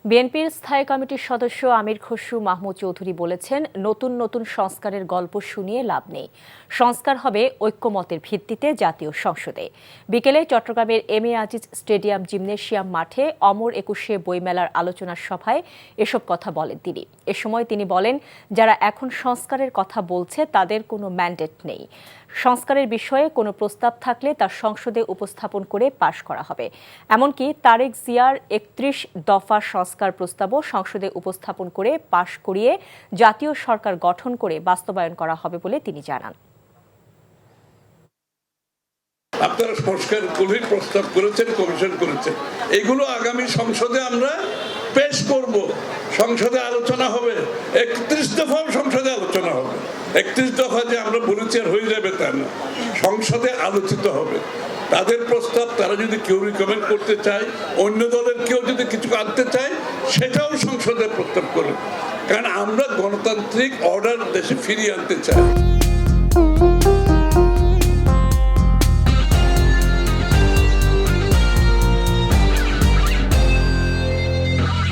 বিএনপির স্থায়ী কমিটির সদস্য আমির খসরু মাহমুদ চৌধুরী বলেছেন, নতুন নতুন সংস্কারের গল্প শুনিয়ে লাভ নেই। সংস্কার হবে ঐক্যমতের ভিত্তিতে জাতীয় সংসদে। বিকেলে চট্টগ্রামের M A Aziz stadium gymnasium মাঠে অমর একুশে বইমেলার আলোচনা সভায় এসব কথা বলেন তিনি। এ সময় তিনি বলেন, যারা এখন সংস্কারের কথা বলছে তাদের কোনো ম্যান্ডেট নেই। সংস্কারের বিষয়ে কোনো প্রস্তাব থাকলে তা সংসদে উপস্থাপন করে পাশ করা হবে। এমনকি তারেক জিয়ার ৩১ দফা সংস্কার প্রস্তাবও সংসদে উপস্থাপন করে পাশ করিয়ে জাতীয় সরকার গঠন করে বাস্তবায়ন করা হবে বলে তিনি জানান। আপনারা সংস্কারগুলির প্রস্তাব করেছেন, কমিশন করেছেন, এগুলো আগামী সংসদে আমরা পেশ করব। সংসদে আলোচনা হবে, ৩১ দফাও সংসদে আলোচনা হবে। ৩১ দফা যে আমরা বলেছি আর হয়ে যাবে তা না, সংসদে আলোচিত হবে। তাদের প্রস্তাব তারা যদি কেউ রিকমেন্ড করতে চায়, অন্য দলের কেউ যদি কিছু আনতে চায়, সেটাও সংসদে প্রস্তাব করুন। কারণ আমরা গণতান্ত্রিক অর্ডার দেশে ফিরিয়ে আনতে চাই।